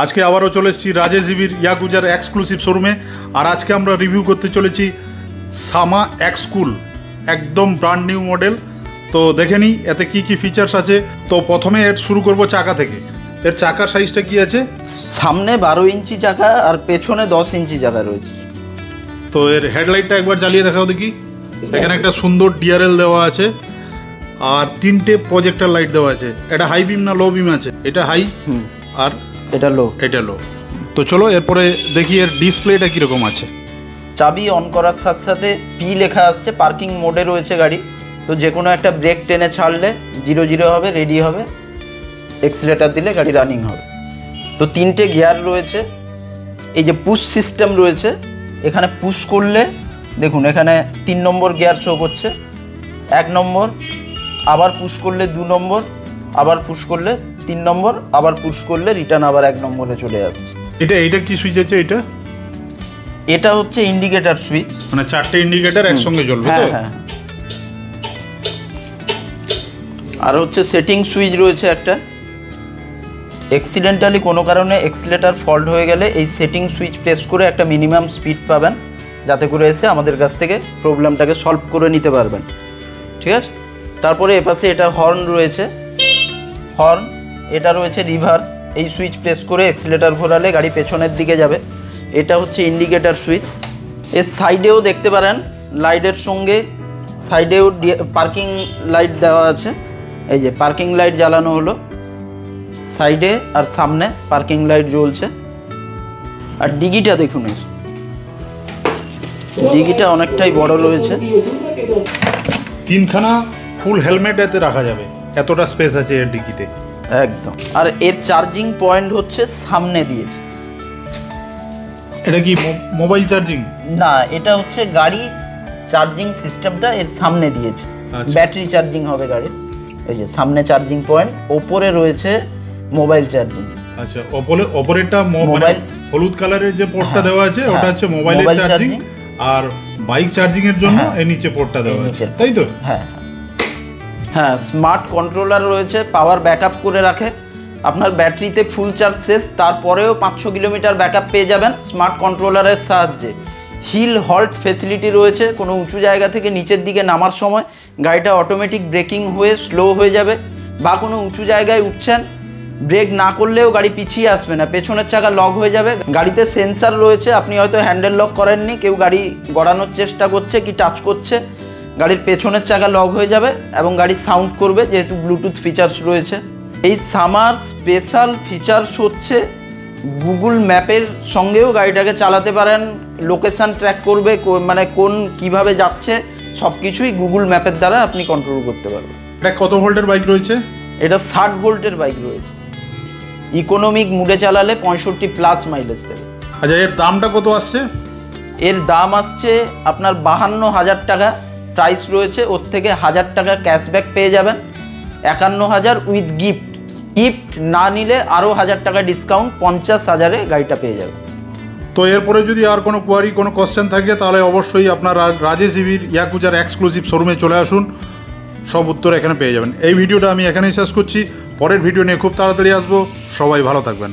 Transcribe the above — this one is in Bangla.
আজকে আবারও চলে এসেছি রাজেশ ইভির ইয়াকুজার এক্সক্লুসিভ শোরুমে। আর আজকে আমরা রিভিউ করতে চলেছি সামা এক্স কুল, একদম ব্র্যান্ড নিউ মডেল। তো দেখে নিই এতে কি কি ফিচার্স আছে। তো প্রথমে এর শুরু করব চাকা থেকে। এর চাকার সাইজটা কি আছে? সামনে 12 ইঞ্চি চাকা আর পেছনে 10 ইঞ্চি চাকা রয়েছে। তো এর হেডলাইটটা একবার জ্বালিয়ে দেখাও দেখি। এখানে একটা সুন্দর ডিআরএল দেওয়া আছে আর 3টে প্রজেক্টর লাইট দেওয়া আছে। এটা হাই বিম না লো বিম আছে? এটা হাই আর এটা লো। তো চলো এরপরে দেখি এর ডিসপ্লেটা কীরকম আছে। চাবি অন করার সাথে সাথে পি লেখা আসছে, পার্কিং মোডে রয়েছে গাড়ি। তো যে কোনো একটা ব্রেক টেনে ছাড়লে 0 হবে, রেডি হবে। এক্সিলেটার দিলে গাড়ি রানিং হবে। তো 3টে গিয়ার রয়েছে। এই যে পুশ সিস্টেম রয়েছে, এখানে পুশ করলে দেখুন এখানে 3 নম্বর গিয়ার শো করছে, 1 নম্বর, আবার পুশ করলে 2 নম্বর, আবার পুশ করলে 3 নম্বর, আবার পুশ করলে রিটার্ন আবার 1 নম্বরে চলে আসছে। এটা কি সুইচ আছে? এটা হচ্ছে ইন্ডিকেটর সুইচ, মানে 4টে ইন্ডিকেটর একসঙ্গে জ্বলবে তো? হ্যাঁ। আর হচ্ছে সেটিং সুইচ রয়েছে একটা। অ্যাক্সিডেন্টালি কোনো কারণে এক্সিলেটার ফল্ট হয়ে গেলে এই সেটিং সুইচ প্রেস করে একটা মিনিমাম স্পিড পাবেন, যাতে করে এসে আমাদের কাছ থেকে প্রবলেমটাকে সলভ করে নিতে পারবেন। ঠিক আছে। তারপরে এপাশে এটা হর্ন রয়েছে, এটা রয়েছে রিভার্স। এই সুইচ প্রেস করে এক্সিলেটার ঘোরালে গাড়ি পেছনের দিকে যাবে। এটা হচ্ছে ইন্ডিকেটর সুইচ। এর সাইডেও দেখতে পারেন লাইটের সঙ্গে সাইডেও পার্কিং লাইট দেওয়া আছে। এই যে পার্কিং লাইট জ্বালানো হলো, সাইডে আর সামনে পার্কিং লাইট জ্বলছে। আর ডিগিটা দেখুন, ডিগিটা অনেকটাই বড় রয়েছে। 3খানা ফুল হেলমেট এতে রাখা যাবে, এতটা স্পেস আছে এর ডিগিতে একদম। আর এর চার্জিং পয়েন্ট হচ্ছে সামনে দিয়েছে। এটা কি মোবাইল চার্জিং? না, এটা হচ্ছে গাড়ি চার্জিং সিস্টেমটা এর সামনে দিয়েছে। ব্যাটারি চার্জিং হবে গাড়ির। এই যে সামনে চার্জিং পয়েন্ট, ওপরে রয়েছে মোবাইল চার্জিং। আচ্ছা, ওপরেরটা মোবাইল হলুদ কালারের যে পোর্টটা দেওয়া আছে ওটা হচ্ছে মোবাইলের চার্জিং, আর বাইক চার্জিং এর জন্য এই নিচে পোর্টটা দেওয়া আছে, তাই তো? হ্যাঁ, স্মার্ট কন্ট্রোলার রয়েছে, পাওয়ার ব্যাকআপ করে রাখে। আপনার ব্যাটারিতে ফুল চার্জ শেষ, তারপরেও 500 কিলোমিটার ব্যাকআপ পেয়ে যাবেন স্মার্ট কন্ট্রোলারের সাহায্যে। হিল হল্ট ফেসিলিটি রয়েছে, কোনো উঁচু জায়গা থেকে নিচের দিকে নামার সময় গাড়িটা অটোমেটিক ব্রেকিং হয়ে স্লো হয়ে যাবে, বা কোনো উঁচু জায়গায় উঠছেন ব্রেক না করলেও গাড়ি পিছিয়ে আসবে না, পেছনের চাকা লক হয়ে যাবে। গাড়িতে সেন্সার রয়েছে, আপনি হয়তো হ্যান্ডেল লক করেননি, কেউ গাড়ি গড়ানোর চেষ্টা করছে কি টাচ করছে, গাড়ির পেছনের চাকা লক হয়ে যাবে এবং গাড়ি সাউন্ড করবে, যেহেতু ব্লুটুথ ফিচার্স রয়েছে। এই সামার স্পেশাল ফিচার্স হচ্ছে গুগল ম্যাপের সঙ্গেও গাড়িটাকে চালাতে পারেন, লোকেশান ট্র্যাক করবে, মানে কোন কিভাবে যাচ্ছে সব কিছুই গুগল ম্যাপের দ্বারা আপনি কন্ট্রোল করতে পারবেন। এটা কত ভোল্টের বাইক রয়েছে? এটা 60 ভোল্টের বাইক রয়েছে। ইকোনমিক মুডে চালালে 65+ মাইলেজ দেবে। আচ্ছা, এর দামটা কত আসছে? এর দাম আসছে আপনার 52,000 টাকা প্রাইস রয়েছে। ওর থেকে 1000 টাকা ক্যাশব্যাক পেয়ে যাবেন, 51,000 উইথ গিফট না নিলে আরও 1000 টাকা ডিসকাউন্ট, 50,000-এ গাড়িটা পেয়ে যাবে। তো এরপরে যদি আর কোনো কোয়ারি কোনো কোশ্চেন থাকে তাহলে অবশ্যই আপনার রাজেশ ইভির ইয়াকুজার এক্সক্লুসিভ শোরুমে চলে আসুন, সব উত্তর এখানে পেয়ে যাবেন। এই ভিডিওটা আমি এখানেই শেষ করছি, পরের ভিডিও নিয়ে খুব তাড়াতাড়ি আসবো। সবাই ভালো থাকবেন।